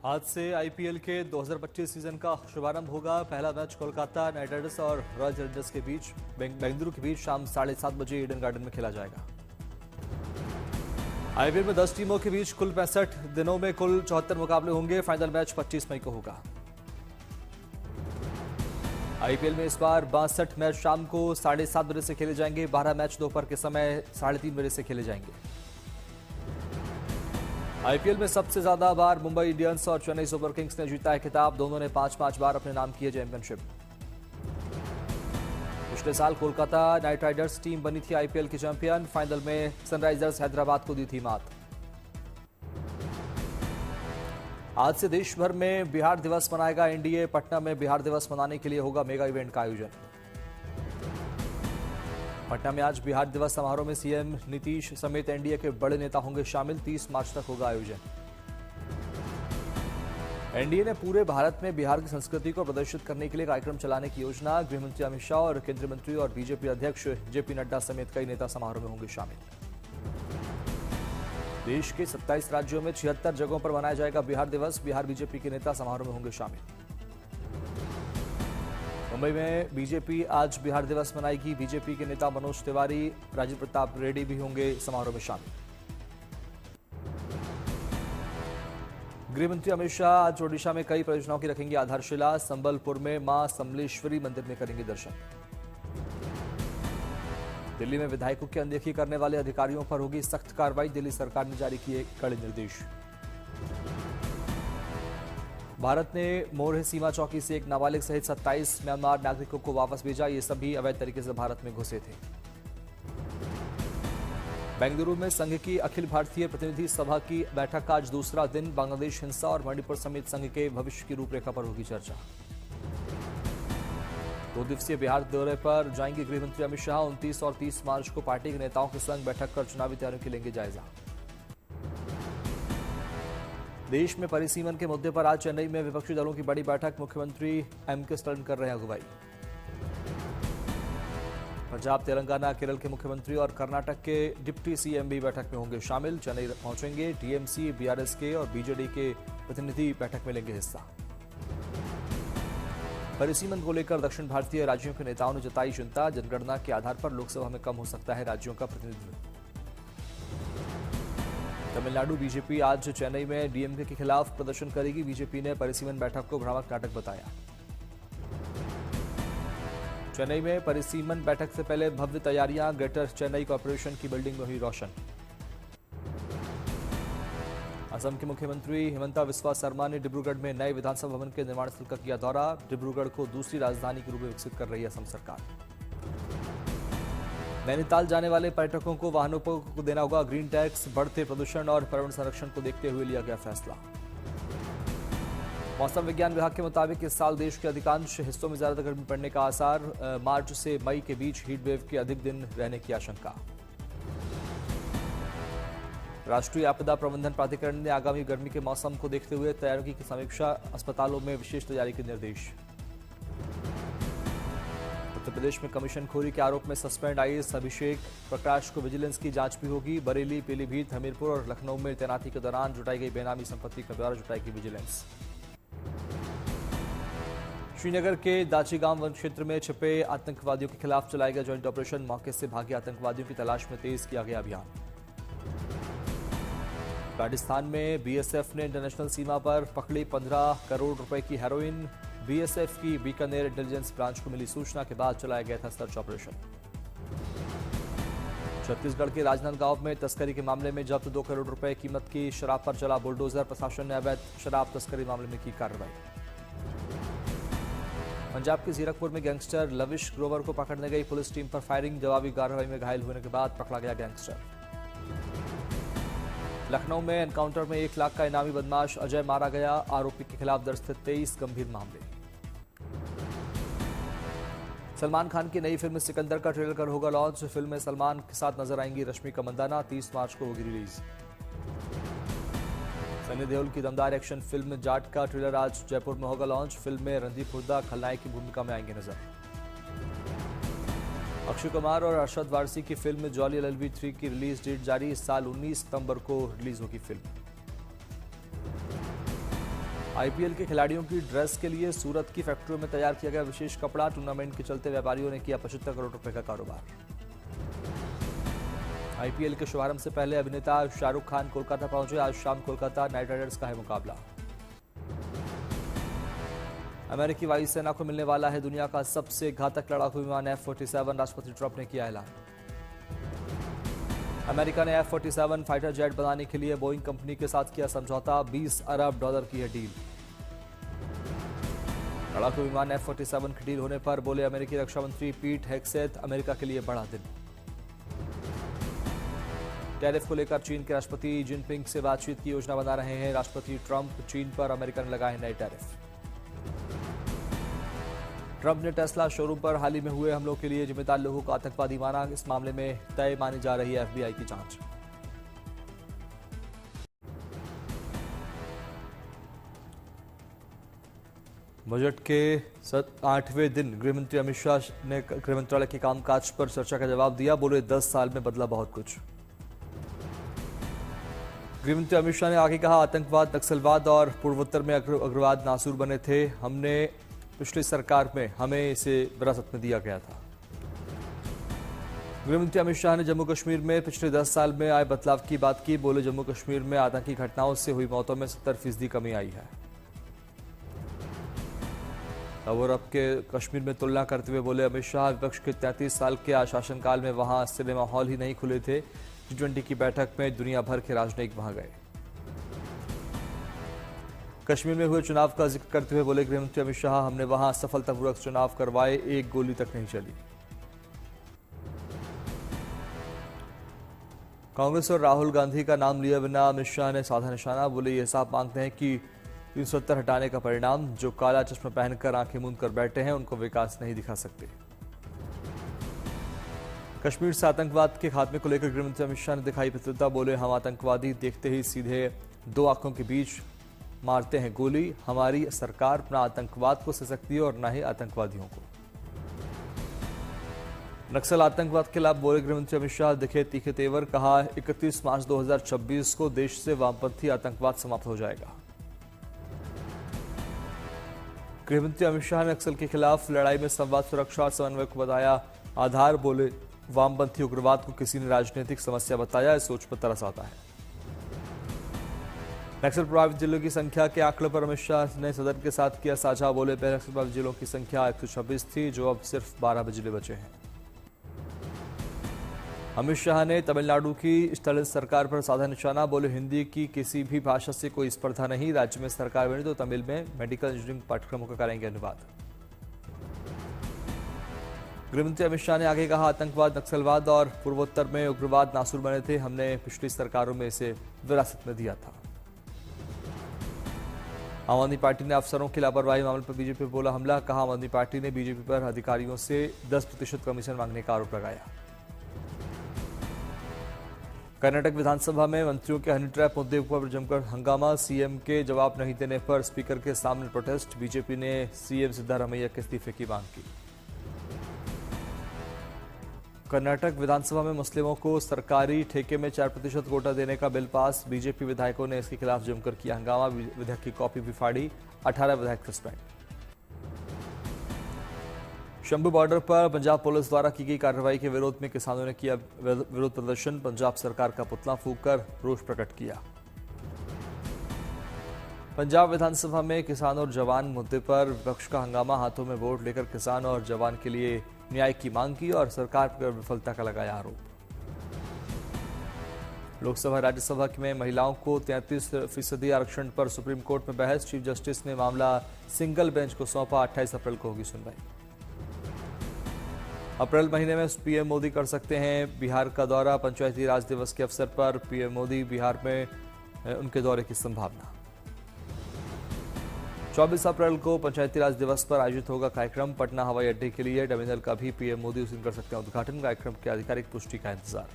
आज से आईपीएल के 2025 सीजन का शुभारंभ होगा। पहला मैच कोलकाता नाइट राइडर्स और रॉयल चैलेंजर्स के बीच बेंगलुरु के बीच शाम 7:30 बजे ईडन गार्डन में खेला जाएगा। आईपीएल में 10 टीमों के बीच कुल 65 दिनों में कुल 74 मुकाबले होंगे। फाइनल मैच 25 मई को होगा। आईपीएल में इस बार 62 मैच शाम को 7:30 बजे से खेले जाएंगे। 12 मैच दोपहर के समय 3:30 बजे से खेले जाएंगे। आईपीएल में सबसे ज्यादा बार मुंबई इंडियंस और चेन्नई सुपर किंग्स ने जीता है खिताब। दोनों ने 5-5 बार अपने नाम किए चैंपियनशिप। पिछले साल कोलकाता नाइट राइडर्स टीम बनी थी आईपीएल की चैंपियन। फाइनल में सनराइजर्स हैदराबाद को दी थी मात। आज से देश भर में बिहार दिवस मनाएगा एनडीए। पटना में बिहार दिवस मनाने के लिए होगा मेगा इवेंट का आयोजन। पटना में आज बिहार दिवस समारोह में सीएम नीतीश समेत एनडीए के बड़े नेता होंगे शामिल। 30 मार्च तक होगा आयोजन। एनडीए ने पूरे भारत में बिहार की संस्कृति को प्रदर्शित करने के लिए कार्यक्रम चलाने की योजना। गृहमंत्री अमित शाह और केंद्रीय मंत्री और बीजेपी अध्यक्ष जेपी नड्डा समेत कई नेता समारोह में होंगे शामिल। देश के 27 राज्यों में 76 जगहों पर मनाया जाएगा बिहार दिवस। बिहार बीजेपी के नेता समारोह में होंगे शामिल। मुंबई में बीजेपी आज बिहार दिवस मनाएगी। बीजेपी के नेता मनोज तिवारी, राजीव प्रताप रेड्डी भी होंगे समारोह में शामिल। गृहमंत्री अमित शाह आज ओडिशा में कई परियोजनाओं की रखेंगे आधारशिला। संबलपुर में मां समलेश्वरी मंदिर में करेंगे दर्शन। दिल्ली में विधायकों की अनदेखी करने वाले अधिकारियों पर होगी सख्त कार्रवाई। दिल्ली सरकार ने जारी किए कड़े निर्देश। भारत ने मोरहे सीमा चौकी से एक नाबालिग सहित 27 म्यांमार नागरिकों को वापस भेजा। ये सभी अवैध तरीके से भारत में घुसे थे। बेंगलुरु में संघ की अखिल भारतीय प्रतिनिधि सभा की बैठक का आज दूसरा दिन। बांग्लादेश हिंसा और मणिपुर समेत संघ के भविष्य की रूपरेखा पर होगी चर्चा। 2 दिवसीय बिहार दौरे पर जाएंगे गृहमंत्री अमित शाह। 29 और 30 मार्च को पार्टी के नेताओं के संग बैठक कर चुनावी तैयारियों की लेंगे जायजा। देश में परिसीमन के मुद्दे पर आज चेन्नई में विपक्षी दलों की बड़ी बैठक। मुख्यमंत्री एमके स्टालिन कर रहे हैं अगुवाई। पंजाब, तेलंगाना, केरल के मुख्यमंत्री और कर्नाटक के डिप्टी सीएम भी बैठक में होंगे शामिल। चेन्नई पहुंचेंगे। टीएमसी, बीआरएस के और बीजेडी के प्रतिनिधि बैठक में लेंगे हिस्सा। परिसीमन को लेकर दक्षिण भारतीय राज्यों के नेताओं ने जताई चिंता। जनगणना के आधार पर लोकसभा में कम हो सकता है राज्यों का प्रतिनिधित्व। तमिलनाडु बीजेपी आज चेन्नई में डीएमके के खिलाफ प्रदर्शन करेगी। बीजेपी ने परिसीमन बैठक को भ्रामक नाटक बताया। चेन्नई में परिसीमन बैठक से पहले भव्य तैयारियां। ग्रेटर चेन्नई कॉर्पोरेशन की बिल्डिंग में हुई रोशन। असम के मुख्यमंत्री हिमंता बिस्वा शर्मा ने डिब्रूगढ़ में नए विधानसभा भवन के निर्माण स्थल का किया दौरा। डिब्रूगढ़ को दूसरी राजधानी के रूप में विकसित कर रही है असम सरकार। नैनीताल जाने वाले पर्यटकों को वाहनों को देना होगा ग्रीन टैक्स। बढ़ते प्रदूषण और पर्यावरण संरक्षण को देखते हुए लिया गया फैसला। मौसम विज्ञान विभाग के मुताबिक इस साल देश के अधिकांश हिस्सों में ज्यादा गर्मी पड़ने का आसार। मार्च से मई के बीच हीट वेव के अधिक दिन रहने की आशंका। राष्ट्रीय आपदा प्रबंधन प्राधिकरण ने आगामी गर्मी के मौसम को देखते हुए तैयारियों की समीक्षा। अस्पतालों में विशेष तैयारी के निर्देश। उत्तर प्रदेश में कमीशनखोरी के आरोप में सस्पेंड आईएएस अभिषेक प्रकाश को विजिलेंस की जांच भी होगी। बरेली, पीलीभीत, हमीरपुर और लखनऊ में तैनाती के दौरान जुटाई गई बेनामी संपत्ति का ब्यौरा जुटाएगी विजिलेंस। श्रीनगर के दाची गांव वन क्षेत्र में छिपे आतंकवादियों के खिलाफ चलाया गया ज्वाइंट ऑपरेशन। मौके से भागे आतंकवादियों की तलाश में तेज किया गया अभियान। राजस्थान में बीएसएफ ने इंटरनेशनल सीमा पर पकड़ी 15 करोड़ रुपए की हेरोइन। बीएसएफ की बीकानेर इंटेलिजेंस ब्रांच को मिली सूचना के बाद चलाया गया था सर्च ऑपरेशन। छत्तीसगढ़ के राजनांदगांव में तस्करी के मामले में जब्त 2 करोड़ रुपए कीमत की शराब पर चला बुलडोजर। प्रशासन ने अवैध शराब तस्करी मामले में की कार्रवाई। पंजाब के जीरकपुर में गैंगस्टर लविश ग्रोवर को पकड़ने गई पुलिस टीम पर फायरिंग। जवाबी कार्रवाई में घायल होने के बाद पकड़ा गया गैंगस्टर। लखनऊ में एनकाउंटर में 1 लाख का इनामी बदमाश अजय मारा गया। आरोपी के खिलाफ दर्ज थे 23 गंभीर मामले। सलमान खान की नई फिल्म सिकंदर का ट्रेलर कल होगा लॉन्च। फिल्म में सलमान के साथ नजर आएंगी रश्मिका मंदाना। 30 मार्च को होगी रिलीज। सनी देओल की दमदार एक्शन फिल्म जाट का ट्रेलर आज जयपुर में होगा लॉन्च। फिल्म में रणदीप हुड्डा खलनायक की भूमिका में आएंगे नजर। अक्षय कुमार और अरशद वारसी की फिल्म जॉली एलएलबी 3 की रिलीज डेट जारी। इस साल 19 सितंबर को रिलीज होगी फिल्म। आईपीएल के खिलाड़ियों की ड्रेस के लिए सूरत की फैक्ट्रियों में तैयार किया गया विशेष कपड़ा। टूर्नामेंट के चलते व्यापारियों ने किया 75 करोड़ रुपए का कारोबार। आईपीएल के शुभारंभ से पहले अभिनेता शाहरुख खान कोलकाता पहुंचे। आज शाम कोलकाता नाइट राइडर्स का है मुकाबला। अमेरिकी वायुसेना को मिलने वाला है दुनिया का सबसे घातक लड़ाकू विमान F-47, राष्ट्रपति ट्रंप ने किया ऐलान। अमेरिका ने F-47 फाइटर जेट बनाने के लिए बोइंग कंपनी के साथ किया समझौता। $20 अरब की है डील। लड़ाकू विमान F-47 की डील होने पर बोले अमेरिकी रक्षा मंत्री पीट हेगसेथ, अमेरिका के लिए बड़ा दिन। टैरिफ को लेकर चीन के राष्ट्रपति जिनपिंग से बातचीत की योजना बना रहे हैं राष्ट्रपति ट्रंप। चीन पर अमेरिका ने लगाए नए टैरिफ। ट्रंप ने टेस्ला शोरूम पर हाल ही में हुए हमलों के लिए जिम्मेदार लोगों को आतंकवादी माना। इस मामले में तय मानी जा रही है एफबीआई की जांच। बजट के 8वें दिन गृहमंत्री अमित शाह ने गृह मंत्रालय के कामकाज पर चर्चा का जवाब दिया। बोले 10 साल में बदला बहुत कुछ। गृहमंत्री अमित शाह ने आगे कहा, आतंकवाद, नक्सलवाद और पूर्वोत्तर में उग्रवाद नासूर बने थे। हमने पिछली सरकार में हमें इसे विरासत में दिया गया था। गृहमंत्री अमित शाह ने जम्मू कश्मीर में पिछले 10 साल में आए बदलाव की बात की। बोले जम्मू कश्मीर में आतंकी घटनाओं से हुई मौतों में 70% कमी आई है। और अब के कश्मीर में तुलना करते हुए बोले अमित शाह, विपक्ष के 33 साल के शासनकाल में वहां सिनेमा हॉल ही नहीं खुले थे। G20 की बैठक में दुनिया भर के राजनयिक वहां गए। कश्मीर में हुए चुनाव का जिक्र करते हुए बोले गृहमंत्री अमित शाह, हमने वहां सफलतापूर्वक चुनाव करवाए, एक गोली तक नहीं चली। कांग्रेस और राहुल गांधी का नाम लिया बिना अमित शाह ने साधा निशाना। बोले ये साफ मांगते हैं कि 370 हटाने का परिणाम, जो काला चश्मा पहनकर आंखें मूंद कर बैठे हैं उनको विकास नहीं दिखा सकते। कश्मीर से आतंकवाद के खात्मे को लेकर गृहमंत्री अमित शाह ने दिखाई प्रतिबद्धता। बोले हम आतंकवादी देखते ही सीधे दो आंखों के बीच मारते हैं गोली। हमारी सरकार न आतंकवाद को सह सकती है और न ही आतंकवादियों को। नक्सल आतंकवाद के खिलाफ बोले गृहमंत्री अमित शाह, दिखे तीखे तेवर। कहा 31 मार्च 2026 को देश से वामपंथी आतंकवाद समाप्त हो जाएगा। गृहमंत्री अमित शाह ने नक्सल के खिलाफ लड़ाई में संवाद, सुरक्षा और समन्वय को बताया आधार। बोले वामपंथी उग्रवाद को किसी ने राजनीतिक समस्या बताया, इस सोच पर तरस आता है। नक्सल प्रभावित जिलों की संख्या के आंकड़े पर अमित शाह ने सदन के साथ किया साझा। बोले पहले नक्सल प्रभावित जिलों की संख्या 126 थी, जो अब सिर्फ 12 जिले बचे हैं। अमित शाह ने तमिलनाडु की स्टालिन सरकार पर साधा निशाना। बोले हिंदी की किसी भी भाषा से कोई स्पर्धा नहीं, राज्य में सरकार बनी तो तमिल में मेडिकल इंजीनियरिंग पाठ्यक्रमों का करेंगे अनुवाद। गृहमंत्री अमित शाह ने आगे कहा, आतंकवाद, नक्सलवाद और पूर्वोत्तर में उग्रवाद नासूर बने थे। हमने पिछली सरकारों में इसे विरासत में दिया था। आम आदमी पार्टी ने अफसरों की लापरवाही मामले पर बीजेपी पर बोला हमला। कहा आम आदमी पार्टी ने बीजेपी पर अधिकारियों से 10% कमीशन मांगने का आरोप लगाया। कर्नाटक विधानसभा में मंत्रियों के हनी ट्रैप मुद्दे पर जमकर हंगामा। सीएम के जवाब नहीं देने पर स्पीकर के सामने प्रोटेस्ट। बीजेपी ने सीएम सिद्धारमैया के इस्तीफे की मांग की। कर्नाटक विधानसभा में मुस्लिमों को सरकारी ठेके में 4% कोटा देने का बिल पास। बीजेपी विधायकों ने इसके खिलाफ जमकर किया हंगामा। विधेयक की कॉपी भी फाड़ी। 18 विधायक सस्पेंड। शंभू बॉर्डर पर पंजाब पुलिस द्वारा की गई कार्रवाई के विरोध में किसानों ने किया विरोध प्रदर्शन। पंजाब सरकार का पुतला फूंककर रोष प्रकट किया। पंजाब विधानसभा में किसान और जवान मुद्दे पर विपक्ष का हंगामा। हाथों में वोट लेकर किसान और जवान के लिए न्याय की मांग की और सरकार पर विफलता का लगाया आरोप। लोकसभा राज्यसभा में महिलाओं को 33% आरक्षण पर सुप्रीम कोर्ट में बहस। चीफ जस्टिस ने मामला सिंगल बेंच को सौंपा। 28 अप्रैल को होगी सुनवाई। अप्रैल महीने में पीएम मोदी कर सकते हैं बिहार का दौरा। पंचायती राज दिवस के अवसर पर पीएम मोदी बिहार में उनके दौरे की संभावना। 24 अप्रैल को पंचायती राज दिवस पर आयोजित होगा कार्यक्रम। पटना हवाई अड्डे के लिए टर्मिनल का भी पीएम मोदी उस दिन कर सकते हैं उद्घाटन। कार्यक्रम की आधिकारिक पुष्टि का इंतजार।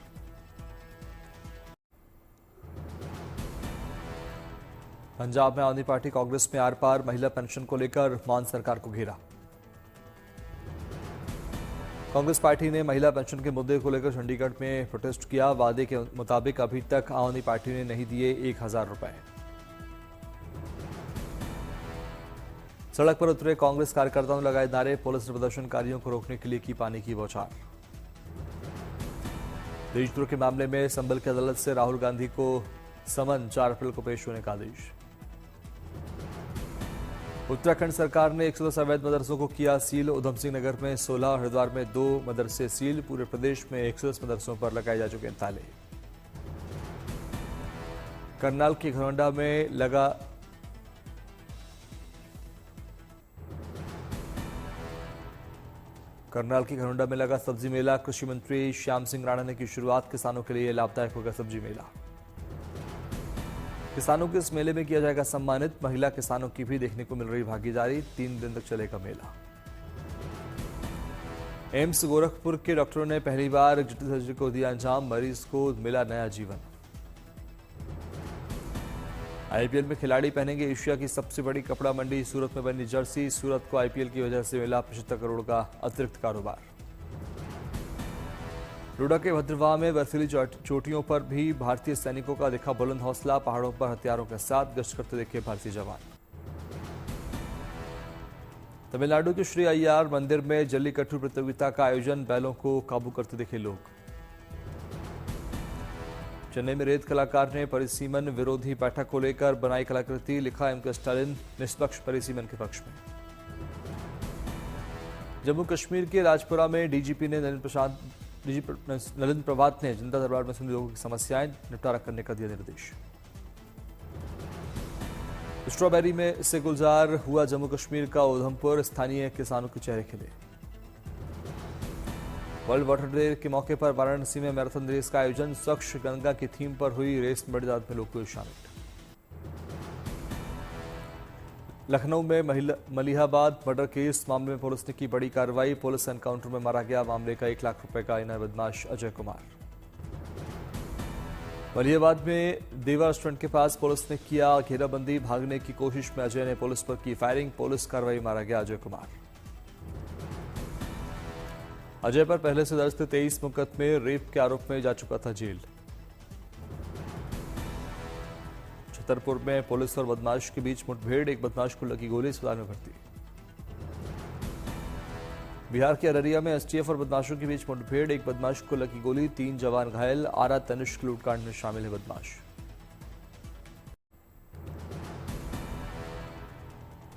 पंजाब में आम आदमी पार्टी कांग्रेस में आर पार। महिला पेंशन को लेकर मान सरकार को घेरा। कांग्रेस पार्टी ने महिला पेंशन के मुद्दे को लेकर चंडीगढ़ में प्रोटेस्ट किया। वादे के मुताबिक अभी तक आम आदमी पार्टी ने नहीं दिए 1000 रुपए। सड़क पर उतरे कांग्रेस कार्यकर्ताओं ने लगाए नारे, पुलिस ने प्रदर्शनकारियों को रोकने के लिए की पानी की बौछार। देशद्रोह के मामले में संभल की अदालत से राहुल गांधी को समन, 4 अप्रैल को पेश होने का आदेश। उत्तराखंड सरकार ने 110 अवैध मदरसों को किया सील। उधम सिंह नगर में 16 और हरिद्वार में 2 मदरसे सील। पूरे प्रदेश में 110 मदरसों पर लगाए जा चुके हैं ताले। करनाल के घरौंडा में लगा सब्जी मेला। कृषि मंत्री श्याम सिंह राणा ने की शुरुआत। किसानों के लिए लाभदायक होगा सब्जी मेला। किसानों को इस मेले में किया जाएगा सम्मानित। महिला किसानों की भी देखने को मिल रही भागीदारी। 3 दिन तक चलेगा मेला। एम्स गोरखपुर के डॉक्टरों ने पहली बार जटिल सर्जरी को दिया अंजाम। मरीज को मिला नया जीवन। आईपीएल में खिलाड़ी पहनेंगे एशिया की सबसे बड़ी कपड़ा मंडी। सूरत में बनी जर्सी। सूरत को आईपीएल की वजह से मिला 75 करोड़ का अतिरिक्त कारोबार। डोडा के भद्रवाह में बर्फीली चोटियों पर भी भारतीय सैनिकों का दिखा बुलंद हौसला। पहाड़ों पर हथियारों के साथ गश्त करते देखे भारतीय जवान। तमिलनाडु के श्री अय्यार मंदिर में जल्लीकट्टू प्रतियोगिता का आयोजन। बैलों को काबू करते दिखे लोग। चेन्नई में रेत कलाकार ने परिसीमन विरोधी बैठक को लेकर बनाई कलाकृति। लिखा, एमके स्टालिन निष्पक्ष परिसीमन के पक्ष में। जम्मू कश्मीर के राजपुरा में डीजीपी नलिन प्रभात ने जनता दरबार में सुनी लोगों की समस्याएं, निपटारा करने का दिया निर्देश। स्ट्रॉबेरी में से गुलजार हुआ जम्मू कश्मीर का उधमपुर। स्थानीय किसानों के चेहरे खिले। वर्ल्ड वाटर डे के मौके पर वाराणसी में मैराथन रेस का आयोजन। स्वच्छ गंगा की थीम पर हुई रेस में बड़ी तादाद में लोग हुए शामिल। लखनऊ में मलिहाबाद मर्डर केस मामले में पुलिस ने की बड़ी कार्रवाई। पुलिस एनकाउंटर में मारा गया मामले का 1 लाख रुपए का इनाम बदमाश अजय कुमार। मलिहाबाद में देवा रेस्टोरेंट के पास पुलिस ने किया घेराबंदी। भागने की कोशिश में अजय ने पुलिस पर की फायरिंग। पुलिस कार्रवाई मारा गया अजय कुमार। अजय पर पहले से दर्ज थे 23 मुकदमे। रेप के आरोप में जा चुका था जेल। छतरपुर में पुलिस और बदमाश के बीच मुठभेड़। एक बदमाश को लगी गोली, अस्पताल में भर्ती। बिहार के अररिया में एसटीएफ और बदमाशों के बीच मुठभेड़। एक बदमाश को लगी गोली, 3 जवान घायल। आरा तनिष्क लूटकांड में शामिल है बदमाश।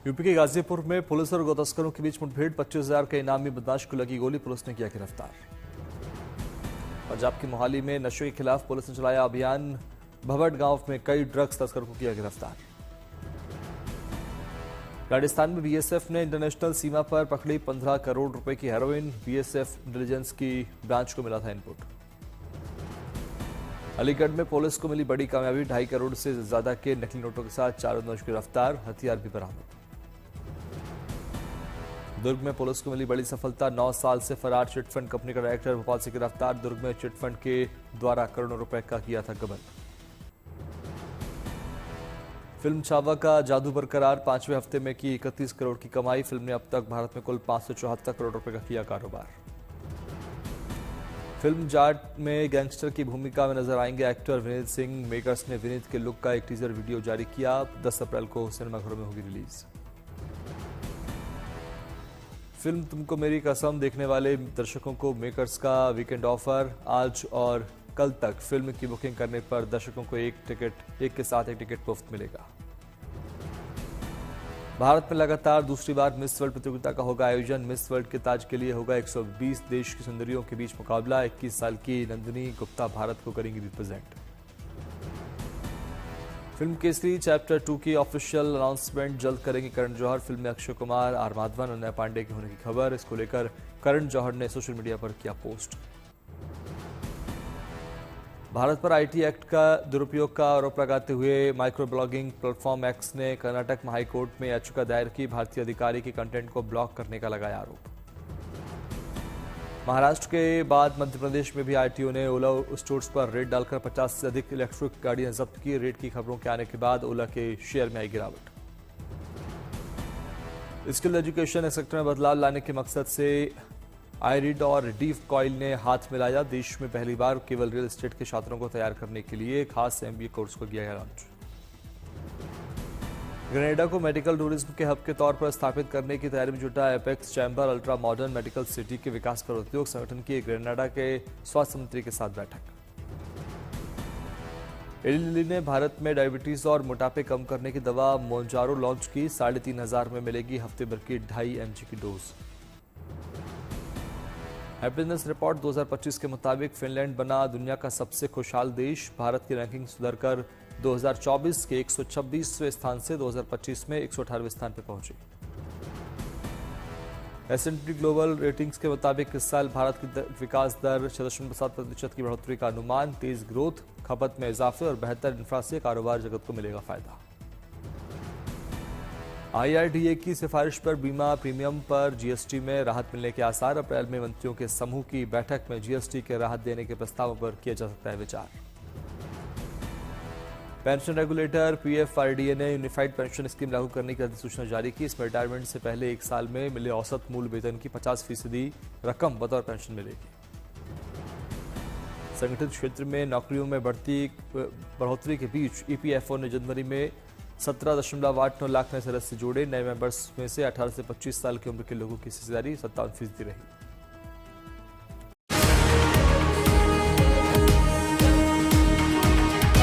यूपी के गाजीपुर में पुलिस और गौतस्करों के बीच मुठभेड़। 25,000 के इनामी बदमाश को लगी गोली, पुलिस ने किया गिरफ्तार। पंजाब के मोहाली में नशे के खिलाफ पुलिस ने चलाया अभियान। भवट गांव में कई ड्रग्स तस्कर को किया गिरफ्तार। राजस्थान में बीएसएफ ने इंटरनेशनल सीमा पर पकड़ी 15 करोड़ रुपए की हेरोइन। बीएसएफ इंटेलिजेंस की ब्रांच को मिला था इनपुट। अलीगढ़ में पुलिस को मिली बड़ी कामयाबी। 2.5 करोड़ से ज्यादा के नकली नोटों के साथ 4 बदमाश गिरफ्तार। हथियार भी बरामद। दुर्ग में पुलिस को मिली बड़ी सफलता। 9 साल से फरार चिटफंड कंपनी का डायरेक्टर भोपाल से गिरफ्तार। दुर्ग में चिटफंड के द्वारा करोड़ों रुपए का किया था गबन। फिल्म छावा का जादू बरकरार। 5वें हफ्ते में की 31 करोड़ की कमाई। फिल्म ने अब तक भारत में कुल 574 करोड़ रुपए का किया कारोबार। फिल्म जाट में गैंगस्टर की भूमिका में नजर आएंगे एक्टर विनीत सिंह। मेकर्स ने विनीत के लुक का एक टीजर वीडियो जारी किया। 10 अप्रैल को सिनेमाघरों में होगी रिलीज। फिल्म तुमको मेरी कसम देखने वाले दर्शकों को मेकर्स का वीकेंड ऑफर। आज और कल तक फिल्म की बुकिंग करने पर दर्शकों को एक के साथ एक टिकट मुफ्त मिलेगा। भारत में लगातार दूसरी बार मिस वर्ल्ड प्रतियोगिता का होगा आयोजन। मिस वर्ल्ड के ताज के लिए होगा 120 देश की सुंदरियों के बीच मुकाबला। 21 साल की नंदिनी गुप्ता भारत को करेंगी रिप्रेजेंट। फिल्म केसरी चैप्टर 2 की ऑफिशियल अनाउंसमेंट जल्द करेंगे करण जौहर। फिल्म में अक्षय कुमार, आर माधवन और अनन्या पांडे के होने की खबर। इसको लेकर करण जौहर ने सोशल मीडिया पर किया पोस्ट। भारत पर आईटी एक्ट का दुरुपयोग का आरोप लगाते हुए माइक्रो ब्लॉगिंग प्लेटफॉर्म एक्स ने कर्नाटक में हाईकोर्ट में याचिका दायर की। भारतीय अधिकारी के कंटेंट को ब्लॉक करने का लगाया आरोप। महाराष्ट्र के बाद मध्य प्रदेश में भी आरटीओ ने ओला स्टोर्स पर रेड डालकर 50 से अधिक इलेक्ट्रिक गाड़ियां जब्त की। रेड की खबरों के आने के बाद ओला के शेयर में आई गिरावट। स्किल एजुकेशन सेक्टर में बदलाव लाने के मकसद से आईरिड और डीफ कॉइल ने हाथ मिलाया। देश में पहली बार केवल रियल एस्टेट के छात्रों को तैयार करने के लिए खास एमबीए कोर्स को किया गया लॉन्च। ग्रेनेडा को मेडिकल टूरिज्म के हब के तौर पर स्थापित करने की तैयारी में जुटा apex chamber ultra modern medical city के विकास पर उद्योग संगठन की ग्रेनेडा के स्वास्थ्य मंत्री के साथ बैठक। एली लिली ने भारत में डायबिटीज और मोटापे कम करने की दवा मोंजारो लॉन्च की। 3,500 में मिलेगी हफ्ते भर की 2.5 mg की डोज। हैप्पीनेस रिपोर्ट 2025 के मुताबिक फिनलैंड बना दुनिया का सबसे खुशहाल देश। भारत की रैंकिंग सुधरकर 2024 के 126वें स्थान से 2025 में 118वें स्थान पर पहुंची। S&P ग्लोबल रेटिंग्स के मुताबिक इस साल भारत की विकास दर 6.7% की बढ़ोतरी का अनुमान। तेज ग्रोथ, खपत में इजाफे और बेहतर इंफ्रा से कारोबार जगत को मिलेगा फायदा। IRDA की सिफारिश पर बीमा प्रीमियम पर GST में राहत मिलने के आसार। अप्रैल में मंत्रियों के समूह की बैठक में GST के राहत देने के प्रस्तावों पर किया जा सकता है विचार। पेंशन रेगुलेटर PFRDA ने यूनिफाइड पेंशन स्कीम लागू करने की अधिसूचना जारी की। इसमें रिटायरमेंट से पहले 1 साल में मिले औसत मूल वेतन की 50% रकम बतौर पेंशन मिलेगी। संगठित क्षेत्र में नौकरियों में बढ़ोतरी के बीच EPFO ने जनवरी में 17.89 लाख नए सदस्य जोड़े। नए मेंबर्स में से 18 से 25 साल की उम्र के लोगों की हिस्सेदारी 57% रही।